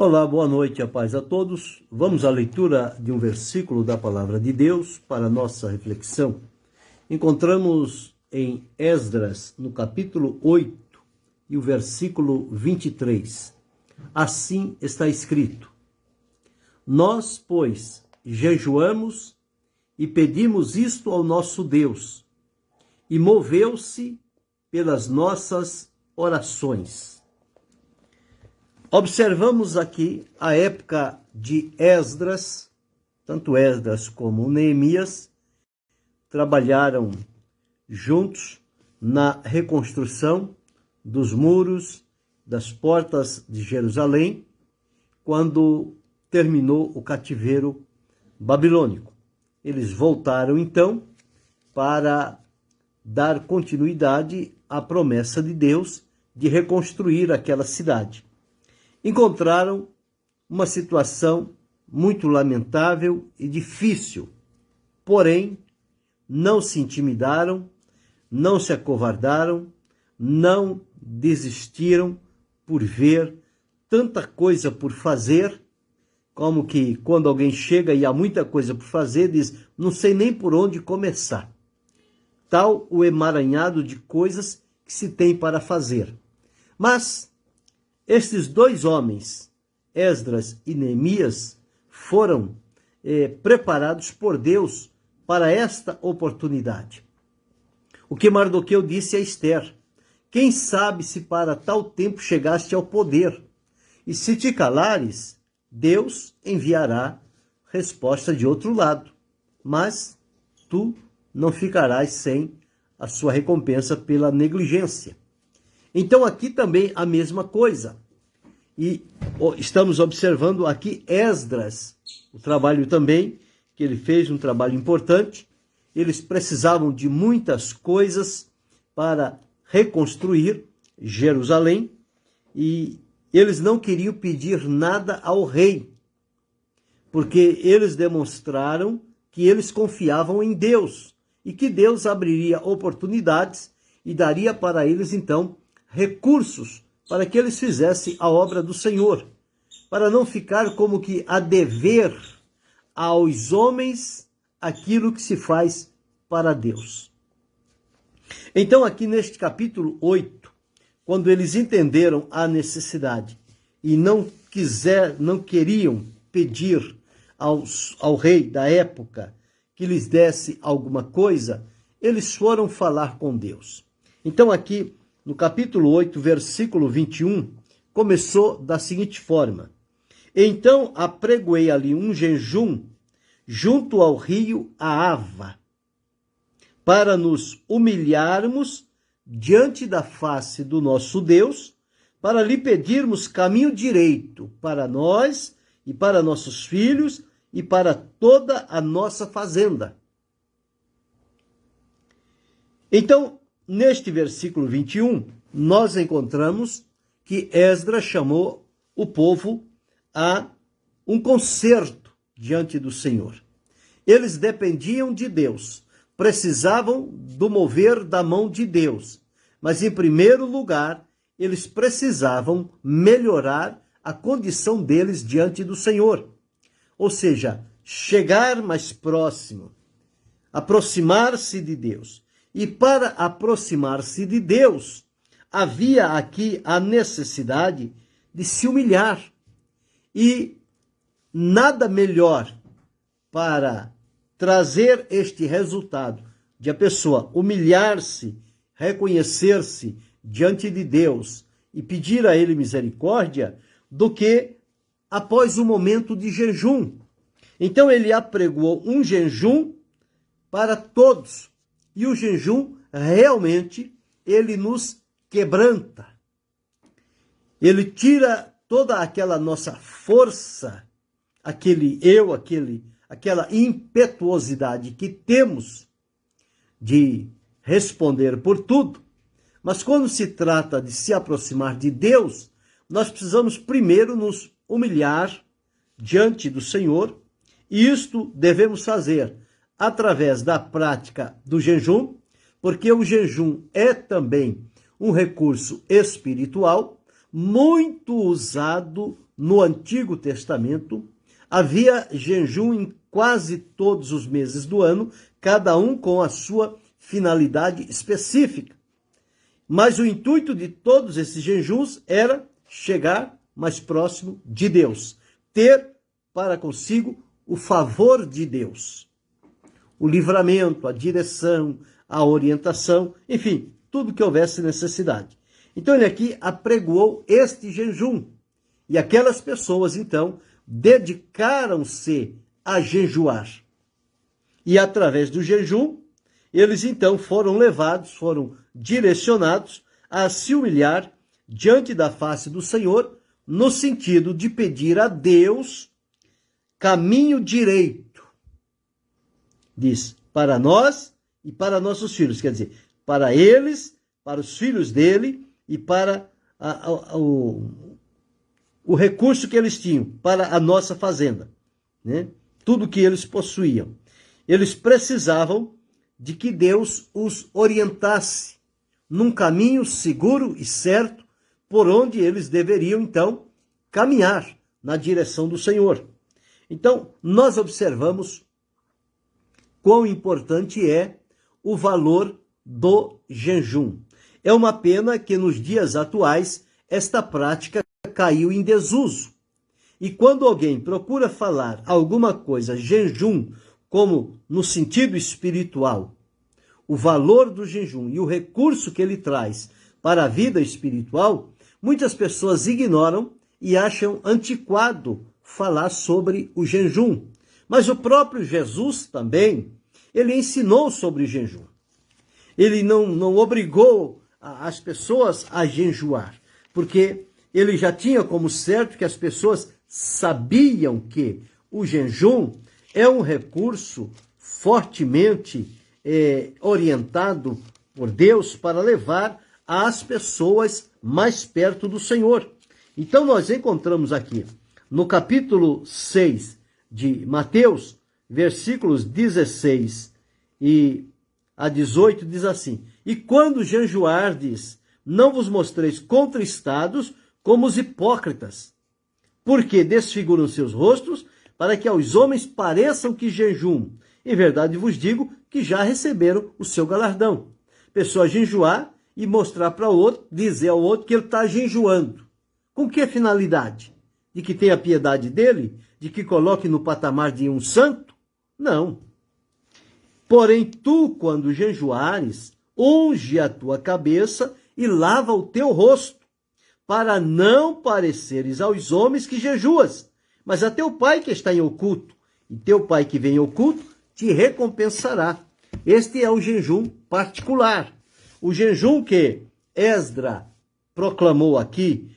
Olá, boa noite, a paz a todos. Vamos à leitura de um versículo da Palavra de Deus para nossa reflexão. Encontramos em Esdras, no capítulo 8, e o versículo 23. Assim está escrito: Nós, pois, jejuamos e pedimos isto ao nosso Deus, e moveu-se pelas nossas orações. Observamos aqui a época de Esdras, tanto Esdras como Neemias trabalharam juntos na reconstrução dos muros, das portas de Jerusalém, quando terminou o cativeiro babilônico. Eles voltaram então para dar continuidade à promessa de Deus de reconstruir aquela cidade. Encontraram uma situação muito lamentável e difícil, porém não se intimidaram, não se acovardaram, não desistiram por ver tanta coisa por fazer, como que quando alguém chega e há muita coisa por fazer, diz, não sei nem por onde começar. Tal o emaranhado de coisas que se tem para fazer. Mas estes dois homens, Esdras e Neemias, foram preparados por Deus para esta oportunidade. O que Mardoqueu disse a Ester: quem sabe se para tal tempo chegaste ao poder, e se te calares, Deus enviará resposta de outro lado, mas tu não ficarás sem a sua recompensa pela negligência. Então aqui também a mesma coisa. E estamos observando aqui Esdras, o trabalho também, que ele fez um trabalho importante. Eles precisavam de muitas coisas para reconstruir Jerusalém e eles não queriam pedir nada ao rei, porque eles demonstraram que eles confiavam em Deus e que Deus abriria oportunidades e daria para eles então recursos para que eles fizessem a obra do Senhor, para não ficar como que a dever aos homens aquilo que se faz para Deus. Então aqui neste capítulo 8, quando eles entenderam a necessidade e não queriam pedir ao rei da época que lhes desse alguma coisa, eles foram falar com Deus. Então aqui no capítulo 8, versículo 21, começou da seguinte forma: então apregoei ali um jejum junto ao rio Ahava, para nos humilharmos diante da face do nosso Deus, para lhe pedirmos caminho direito para nós e para nossos filhos e para toda a nossa fazenda. Então, neste versículo 21, nós encontramos que Esdras chamou o povo a um concerto diante do Senhor. Eles dependiam de Deus, precisavam do mover da mão de Deus, mas em primeiro lugar, eles precisavam melhorar a condição deles diante do Senhor. Ou seja, chegar mais próximo, aproximar-se de Deus. E para aproximar-se de Deus, havia aqui a necessidade de se humilhar. E nada melhor para trazer este resultado de a pessoa humilhar-se, reconhecer-se diante de Deus e pedir a Ele misericórdia, do que após o momento de jejum. Então ele apregoou um jejum para todos. E o jejum, realmente, ele nos quebranta. Ele tira toda aquela nossa força, aquela impetuosidade que temos de responder por tudo. Mas quando se trata de se aproximar de Deus, nós precisamos primeiro nos humilhar diante do Senhor, e isto devemos fazer através da prática do jejum, porque o jejum é também um recurso espiritual muito usado no Antigo Testamento, havia jejum em quase todos os meses do ano, cada um com a sua finalidade específica. Mas o intuito de todos esses jejuns era chegar mais próximo de Deus, ter para consigo o favor de Deus, o livramento, a direção, a orientação, enfim, tudo que houvesse necessidade. Então ele aqui apregoou este jejum. E aquelas pessoas, então, dedicaram-se a jejuar. E através do jejum, eles então foram levados, foram direcionados a se humilhar diante da face do Senhor, no sentido de pedir a Deus caminho direito. Diz, para nós e para nossos filhos, quer dizer, para eles, para os filhos dele e para o recurso que eles tinham, para a nossa fazenda, né? Tudo que eles possuíam. Eles precisavam de que Deus os orientasse num caminho seguro e certo por onde eles deveriam, então, caminhar na direção do Senhor. Então, nós observamos quão importante é o valor do jejum. É uma pena que nos dias atuais esta prática caiu em desuso. E quando alguém procura falar alguma coisa jejum, como no sentido espiritual, o valor do jejum e o recurso que ele traz para a vida espiritual, muitas pessoas ignoram e acham antiquado falar sobre o jejum. Mas o próprio Jesus também, ele ensinou sobre o jejum. Ele não obrigou as pessoas a jejuar, porque ele já tinha como certo que as pessoas sabiam que o jejum é um recurso fortemente orientado por Deus para levar as pessoas mais perto do Senhor. Então nós encontramos aqui no capítulo 6 de Mateus, versículos 16 a 18, diz assim: E quando jejuardes, não vos mostreis contristados como os hipócritas, porque desfiguram seus rostos, para que aos homens pareçam que jejum. Em verdade vos digo que já receberam o seu galardão. Pessoa jejuar e mostrar para o outro, dizer ao outro que ele está jejuando. Com que finalidade? De que tenha piedade dele? De que coloque no patamar de um santo? Não. Porém, tu, quando jejuares, unge a tua cabeça e lava o teu rosto, para não pareceres aos homens que jejuas, mas a teu pai que está em oculto, e teu pai que vem em oculto te recompensará. Este é o jejum particular. O jejum que Esdras proclamou aqui,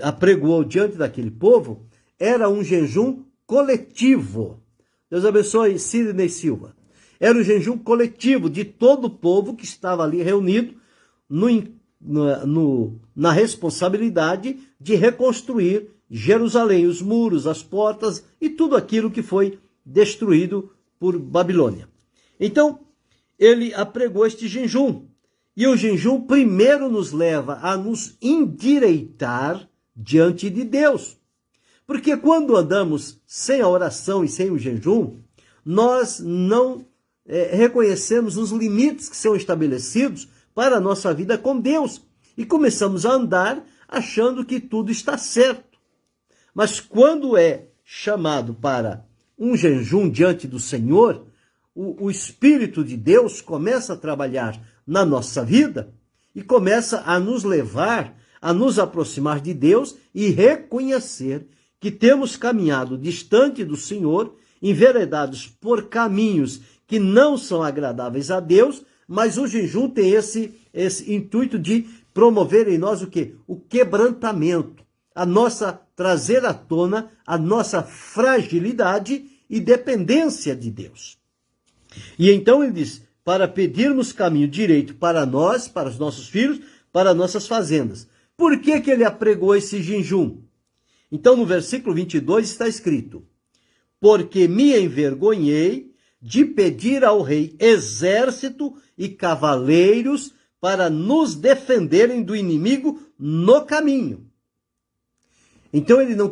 apregoou diante daquele povo, era um jejum coletivo. Deus abençoe Sidney Silva. Era o jejum coletivo de todo o povo que estava ali reunido na responsabilidade de reconstruir Jerusalém, os muros, as portas e tudo aquilo que foi destruído por Babilônia. Então, ele apregou este jejum. E o jejum primeiro nos leva a nos endireitar diante de Deus. Porque quando andamos sem a oração e sem o jejum, nós não reconhecemos os limites que são estabelecidos para a nossa vida com Deus. E começamos a andar achando que tudo está certo. Mas quando é chamado para um jejum diante do Senhor, o Espírito de Deus começa a trabalhar na nossa vida e começa a nos levar a nos aproximar de Deus e reconhecer que temos caminhado distante do Senhor, enveredados por caminhos que não são agradáveis a Deus, mas o jejum tem esse intuito de promover em nós o quê? O quebrantamento, trazer à tona a nossa fragilidade e dependência de Deus. E então ele diz, para pedirmos caminho direito para nós, para os nossos filhos, para nossas fazendas. Por que ele apregou esse jejum? Então no versículo 22 está escrito, porque me envergonhei de pedir ao rei exército e cavaleiros para nos defenderem do inimigo no caminho. Então ele não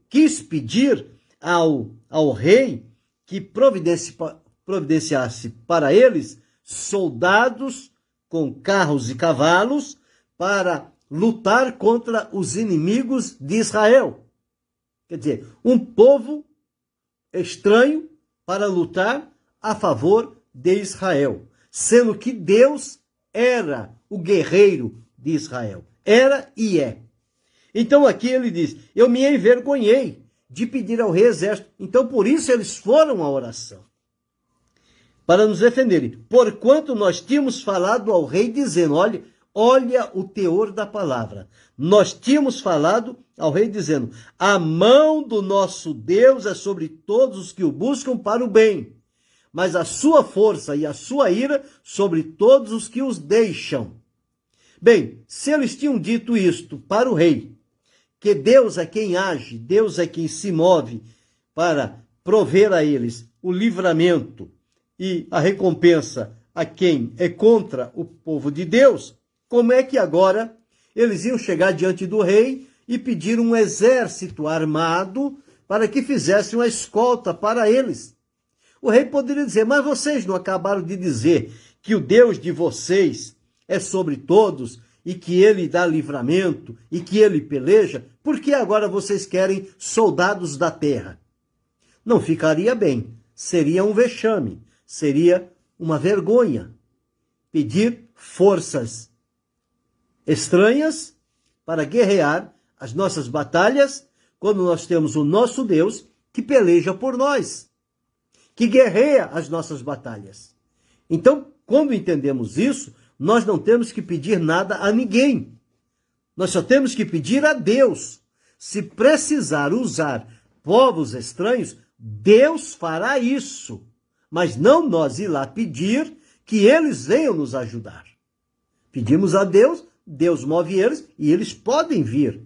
quis pedir ao rei que providenciasse para eles soldados com carros e cavalos para lutar contra os inimigos de Israel. Quer dizer, um povo estranho para lutar a favor de Israel, sendo que Deus era o guerreiro de Israel. Era e é. Então aqui ele diz, eu me envergonhei de pedir ao rei exército. Então por isso eles foram à oração, para nos defenderem. Porquanto nós tínhamos falado ao rei dizendo, olha o teor da palavra. Nós tínhamos falado ao rei dizendo, a mão do nosso Deus é sobre todos os que o buscam para o bem, mas a sua força e a sua ira sobre todos os que os deixam. Bem, se eles tinham dito isto para o rei, que Deus é quem age, Deus é quem se move para prover a eles o livramento e a recompensa a quem é contra o povo de Deus, como é que agora eles iam chegar diante do rei e pedir um exército armado para que fizesse uma escolta para eles? O rei poderia dizer, mas vocês não acabaram de dizer que o Deus de vocês é sobre todos e que ele dá livramento e que ele peleja? Por que agora vocês querem soldados da terra? Não ficaria bem, seria um vexame, seria uma vergonha pedir forças estranhas para guerrear as nossas batalhas, quando nós temos o nosso Deus que peleja por nós, que guerreia as nossas batalhas. Então, quando entendemos isso, nós não temos que pedir nada a ninguém. Nós só temos que pedir a Deus. Se precisar usar povos estranhos, Deus fará isso. Mas não nós ir lá pedir que eles venham nos ajudar. Pedimos a Deus, Deus move eles e eles podem vir,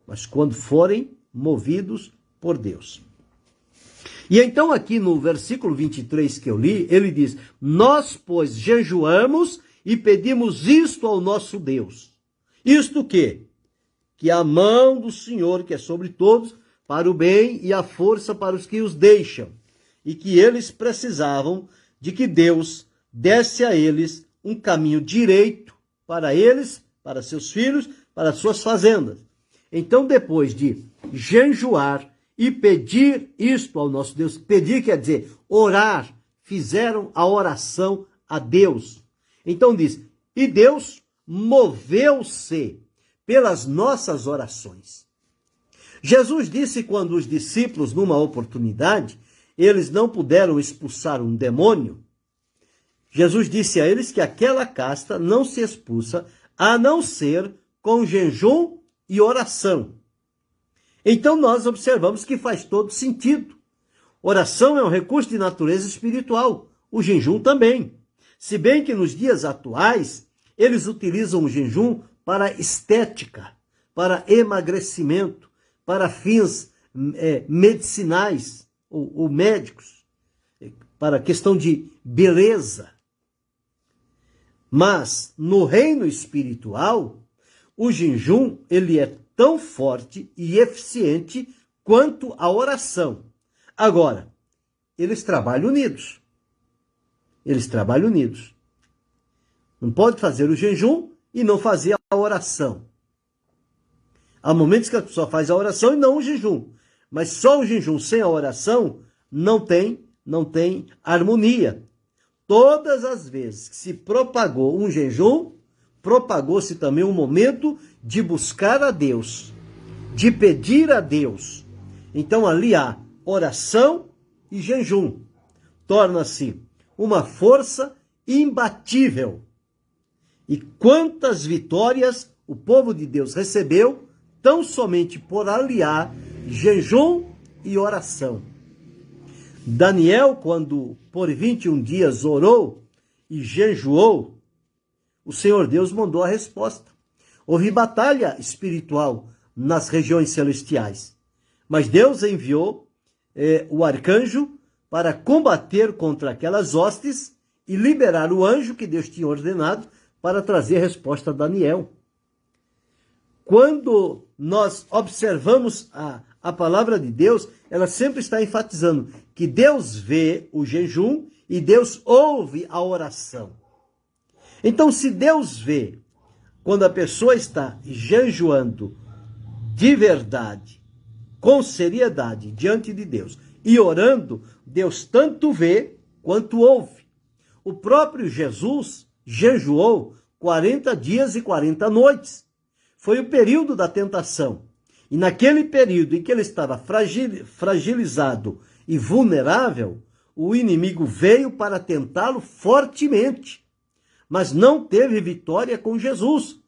mas quando forem movidos por Deus. E então aqui no versículo 23 que eu li, ele diz, nós, pois, jejuamos e pedimos isto ao nosso Deus. Isto o quê? Que a mão do Senhor, que é sobre todos, para o bem e a força para os que os deixam. E que eles precisavam de que Deus desse a eles um caminho direito para eles, para seus filhos, para suas fazendas. Então, depois de jejuar e pedir isto ao nosso Deus, pedir quer dizer orar, fizeram a oração a Deus. Então diz, e Deus moveu-se pelas nossas orações. Jesus disse quando os discípulos, numa oportunidade, eles não puderam expulsar um demônio, Jesus disse a eles que aquela casta não se expulsa a não ser com jejum e oração. Então nós observamos que faz todo sentido. Oração é um recurso de natureza espiritual, o jejum também. Se bem que nos dias atuais, eles utilizam o jejum para estética, para emagrecimento, para fins medicinais ou médicos, para questão de beleza. Mas no reino espiritual, o jejum ele é tão forte e eficiente quanto a oração. Agora, eles trabalham unidos. Eles trabalham unidos. Não pode fazer o jejum e não fazer a oração. Há momentos que a pessoa faz a oração e não o jejum. Mas só o jejum sem a oração não tem harmonia. Todas as vezes que se propagou um jejum, propagou-se também um momento de buscar a Deus, de pedir a Deus. Então ali há oração e jejum. Torna-se uma força imbatível. E quantas vitórias o povo de Deus recebeu, tão somente por aliar jejum e oração. Daniel, quando por 21 dias orou e jejuou, o Senhor Deus mandou a resposta. Houve batalha espiritual nas regiões celestiais, mas Deus enviou o arcanjo para combater contra aquelas hostes e liberar o anjo que Deus tinha ordenado para trazer a resposta a Daniel. quando nós observamos a palavra de Deus, ela sempre está enfatizando que Deus vê o jejum e Deus ouve a oração. Então, se Deus vê quando a pessoa está jejuando de verdade, com seriedade, diante de Deus, e orando, Deus tanto vê quanto ouve. O próprio Jesus jejuou 40 dias e 40 noites. Foi o período da tentação. E naquele período em que ele estava fragilizado e vulnerável, o inimigo veio para tentá-lo fortemente, mas não teve vitória com Jesus.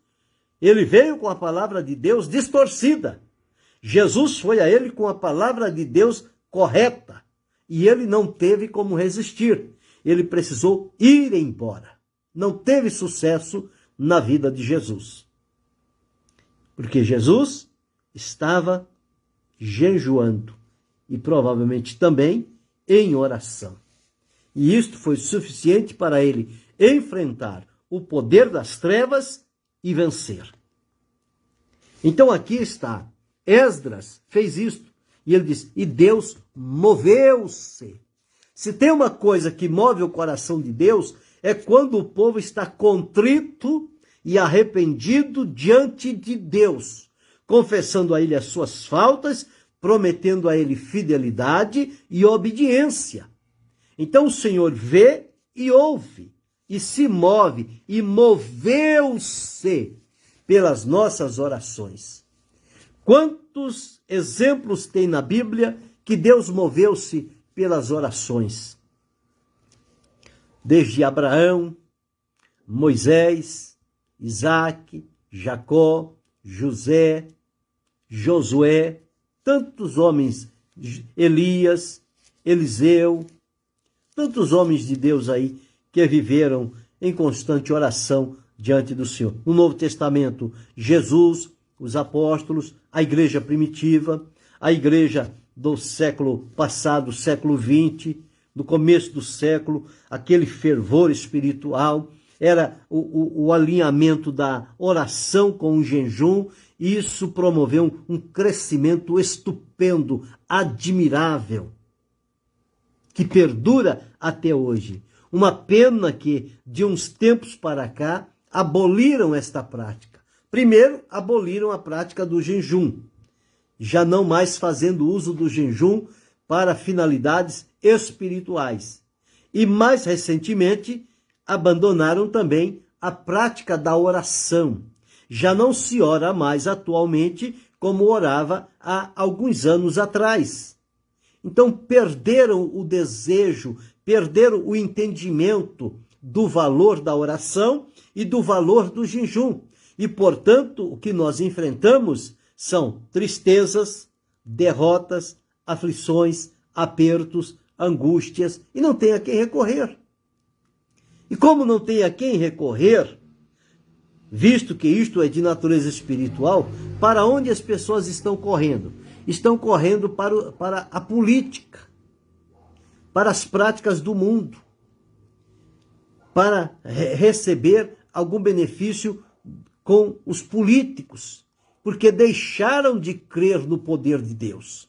Ele veio com a palavra de Deus distorcida. Jesus foi a ele com a palavra de Deus correta, e ele não teve como resistir. Ele precisou ir embora. Não teve sucesso na vida de Jesus. Porque Jesus estava jejuando e provavelmente também em oração. E isto foi suficiente para ele enfrentar o poder das trevas e vencer. Então aqui está, Esdras fez isto, e ele diz, e Deus moveu-se. Se tem uma coisa que move o coração de Deus, é quando o povo está contrito e arrependido diante de Deus, confessando a ele as suas faltas, prometendo a ele fidelidade e obediência. Então o Senhor vê e ouve, e se move, e moveu-se pelas nossas orações. Quantos exemplos tem na Bíblia que Deus moveu-se pelas orações? Desde Abraão, Moisés, Isaac, Jacó, José, Josué, tantos homens, Elias, Eliseu, tantos homens de Deus aí que viveram em constante oração diante do Senhor. No Novo Testamento, Jesus, os apóstolos, a igreja primitiva, a igreja do século passado, século XX, no começo do século, aquele fervor espiritual, era o alinhamento da oração com o jejum, e isso promoveu um crescimento estupendo, admirável, que perdura até hoje. Uma pena que, de uns tempos para cá, aboliram esta prática. Primeiro, aboliram a prática do jejum, já não mais fazendo uso do jejum para finalidades espirituais. E mais recentemente, abandonaram também a prática da oração. Já não se ora mais atualmente como orava há alguns anos atrás. Então perderam o desejo, perderam o entendimento do valor da oração e do valor do jejum. E, portanto, o que nós enfrentamos são tristezas, derrotas, aflições, apertos, angústias, e não tem a quem recorrer. E como não tem a quem recorrer, visto que isto é de natureza espiritual, para onde as pessoas estão correndo? Estão correndo para a política, para as práticas do mundo, para receber algum benefício com os políticos, porque deixaram de crer no poder de Deus.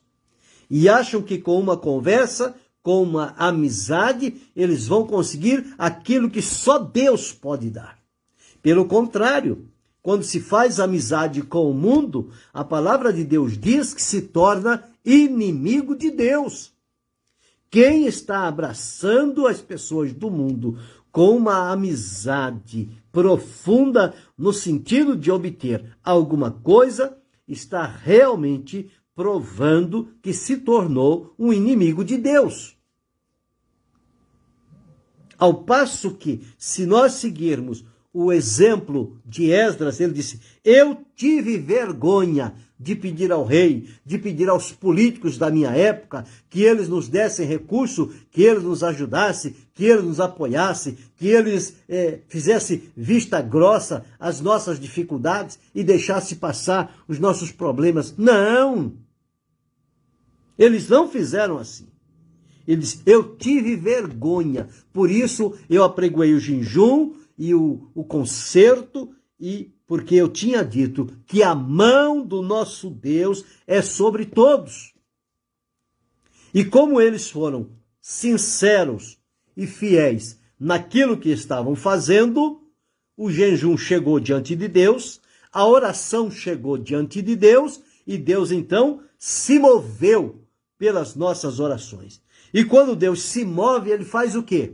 E acham que com uma conversa, com uma amizade, eles vão conseguir aquilo que só Deus pode dar. Pelo contrário, quando se faz amizade com o mundo, a palavra de Deus diz que se torna inimigo de Deus. Quem está abraçando as pessoas do mundo com uma amizade profunda no sentido de obter alguma coisa, está realmente provando que se tornou um inimigo de Deus. Ao passo que, se nós seguirmos o exemplo de Esdras, ele disse, eu tive vergonha de pedir ao rei, de pedir aos políticos da minha época, que eles nos dessem recurso, que eles nos ajudassem, que eles nos apoiassem, que eles fizessem vista grossa às nossas dificuldades e deixassem passar os nossos problemas. Não! Eles não fizeram assim. Ele disse, eu tive vergonha, por isso eu apregoei o jejum e o conserto, e porque eu tinha dito que a mão do nosso Deus é sobre todos. E como eles foram sinceros e fiéis naquilo que estavam fazendo, o jejum chegou diante de Deus, a oração chegou diante de Deus, e Deus então se moveu pelas nossas orações. E quando Deus se move, ele faz o quê?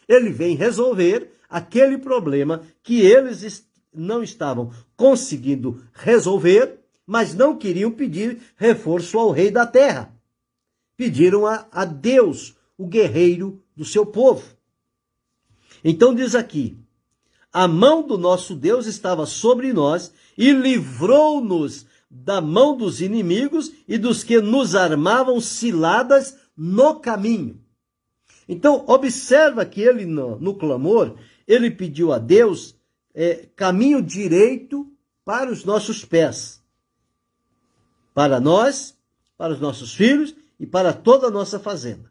Ele vem resolver aquele problema que eles não estavam conseguindo resolver, mas não queriam pedir reforço ao rei da terra. Pediram a Deus, o guerreiro do seu povo. Então diz aqui, a mão do nosso Deus estava sobre nós e livrou-nos da mão dos inimigos e dos que nos armavam ciladas no caminho. Então, observa que ele, no clamor, ele pediu a Deus caminho direito para os nossos pés. Para nós, para os nossos filhos e para toda a nossa fazenda.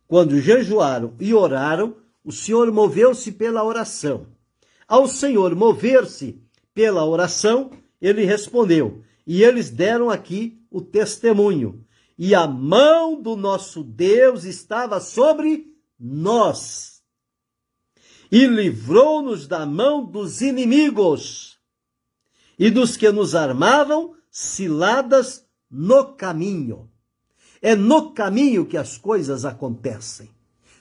Quando jejuaram e oraram, o Senhor moveu-se pela oração. Ao Senhor mover-se pela oração, ele respondeu. E eles deram aqui o testemunho. E a mão do nosso Deus estava sobre nós. E livrou-nos da mão dos inimigos e dos que nos armavam ciladas no caminho. É no caminho que as coisas acontecem.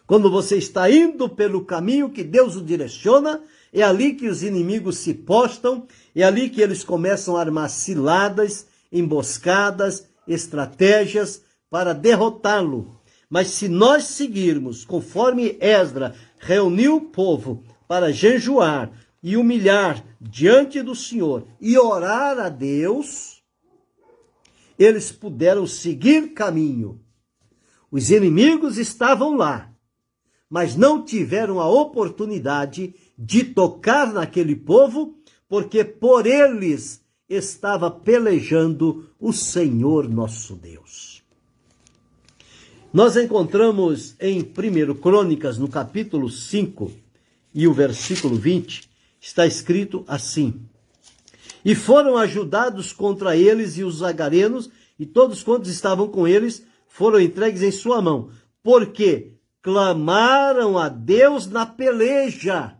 Quando você está indo pelo caminho que Deus o direciona, é ali que os inimigos se postam, é ali que eles começam a armar ciladas, emboscadas, estratégias para derrotá-lo. Mas se nós seguirmos, conforme Esdras reuniu o povo para jejuar e humilhar diante do Senhor e orar a Deus, eles puderam seguir caminho. Os inimigos estavam lá, mas não tiveram a oportunidade de tocar naquele povo, porque por eles estava pelejando o Senhor nosso Deus. Nós encontramos em 1 Crônicas, no capítulo 5 e o versículo 20, está escrito assim: E foram ajudados contra eles e os agarenos, e todos quantos estavam com eles foram entregues em sua mão, porque clamaram a Deus na peleja,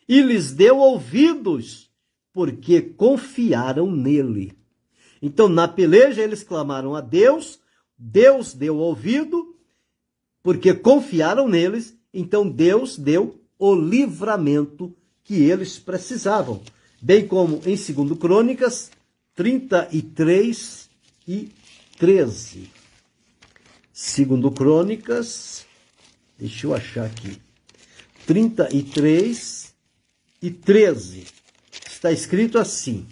e lhes deu ouvidos, porque confiaram nele. Então, na peleja, eles clamaram a Deus, Deus deu ouvido, porque confiaram neles, então Deus deu o livramento que eles precisavam. Bem como em 2 Crônicas 33 e 13. 2 Crônicas, deixa eu achar aqui, 33 e 13. Está escrito assim: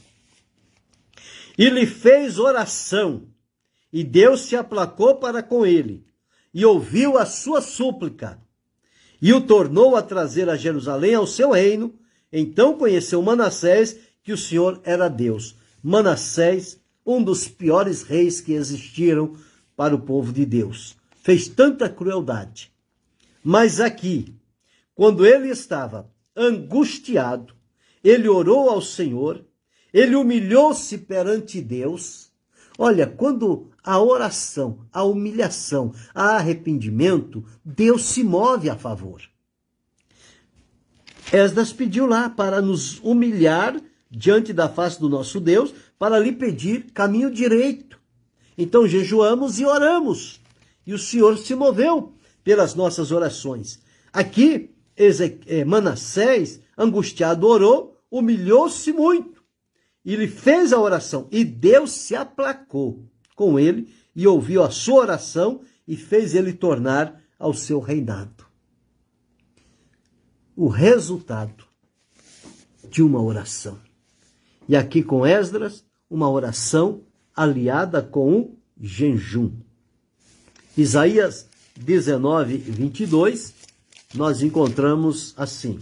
E lhe fez oração, e Deus se aplacou para com ele, e ouviu a sua súplica, e o tornou a trazer a Jerusalém ao seu reino. Então conheceu Manassés que o Senhor era Deus. Manassés, um dos piores reis que existiram para o povo de Deus. Fez tanta crueldade. Mas aqui, quando ele estava angustiado, ele orou ao Senhor, ele humilhou-se perante Deus. Olha, quando a oração, a humilhação, há arrependimento, Deus se move a favor. Esdras pediu lá para nos humilhar diante da face do nosso Deus, para lhe pedir caminho direito. Então jejuamos e oramos, e o Senhor se moveu pelas nossas orações. Aqui, Manassés, angustiado, orou, humilhou-se muito, e ele fez a oração, e Deus se aplacou com ele, e ouviu a sua oração, e fez ele tornar ao seu reinado. O resultado de uma oração. E aqui com Esdras, uma oração aliada com o jejum. Isaías 19, 22, nós encontramos assim.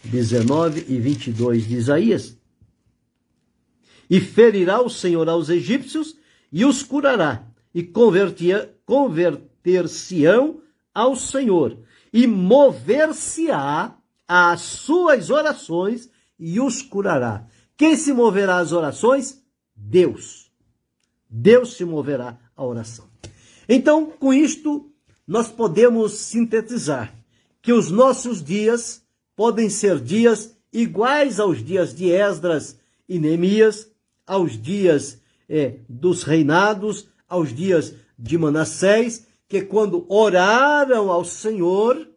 19 e 22 de Isaías. E ferirá o Senhor aos egípcios e os curará, e converter-se-ão ao Senhor, e mover-se-á às suas orações e os curará. Quem se moverá às orações? Deus. Deus se moverá à oração. Então, com isto, nós podemos sintetizar que os nossos dias podem ser dias iguais aos dias de Esdras e Neemias, aos dias dos reinados, aos dias de Manassés, que quando oraram ao Senhor,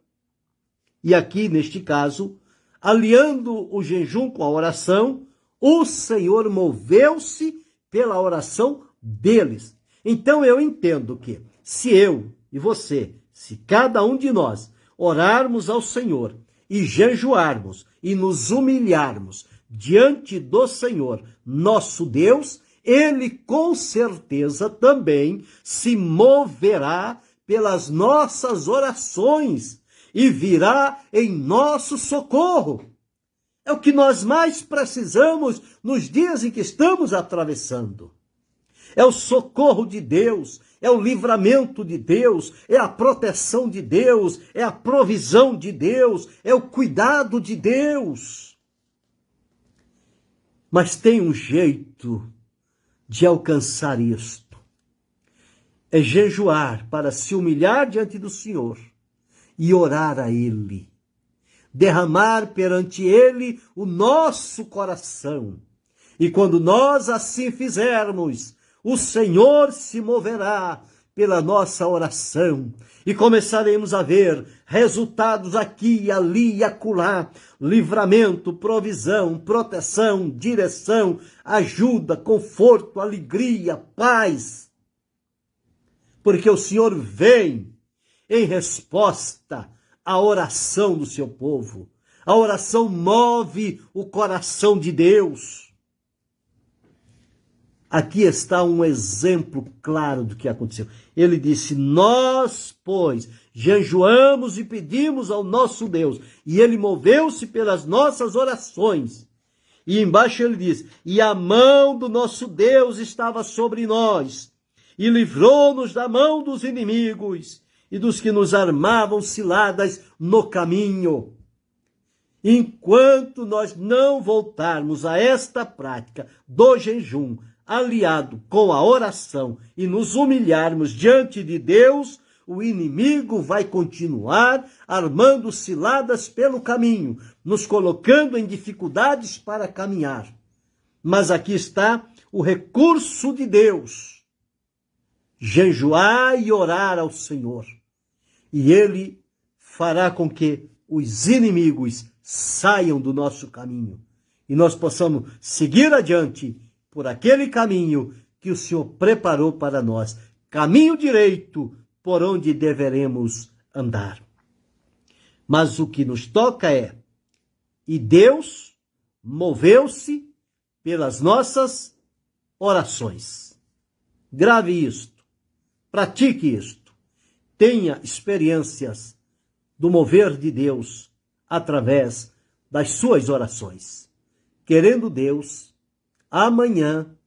e aqui neste caso, aliando o jejum com a oração, o Senhor moveu-se pela oração deles. Então eu entendo que se eu e você, se cada um de nós orarmos ao Senhor e jejuarmos e nos humilharmos diante do Senhor, nosso Deus, Ele com certeza também se moverá pelas nossas orações e virá em nosso socorro. É o que nós mais precisamos nos dias em que estamos atravessando. É o socorro de Deus, é o livramento de Deus, é a proteção de Deus, é a provisão de Deus, é o cuidado de Deus. Mas tem um jeito de alcançar isto. É jejuar para se humilhar diante do Senhor e orar a Ele. Derramar perante Ele o nosso coração. E quando nós assim fizermos, o Senhor se moverá pela nossa oração e começaremos a ver resultados aqui, ali e acolá, livramento, provisão, proteção, direção, ajuda, conforto, alegria, paz. Porque o Senhor vem em resposta à oração do seu povo. A oração move o coração de Deus. Aqui está um exemplo claro do que aconteceu. Ele disse, nós, pois, jejuamos e pedimos ao nosso Deus, e Ele moveu-se pelas nossas orações. E embaixo ele diz, e a mão do nosso Deus estava sobre nós, e livrou-nos da mão dos inimigos, e dos que nos armavam ciladas no caminho. Enquanto nós não voltarmos a esta prática do jejum, aliado com a oração e nos humilharmos diante de Deus, o inimigo vai continuar armando ciladas pelo caminho, nos colocando em dificuldades para caminhar. Mas aqui está o recurso de Deus. Jejuar e orar ao Senhor. E Ele fará com que os inimigos saiam do nosso caminho. E nós possamos seguir adiante por aquele caminho que o Senhor preparou para nós, caminho direito por onde deveremos andar. Mas o que nos toca é, e Deus moveu-se pelas nossas orações. Grave isto, pratique isto, tenha experiências do mover de Deus através das suas orações. Querendo Deus, amanhã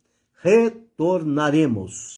retornaremos.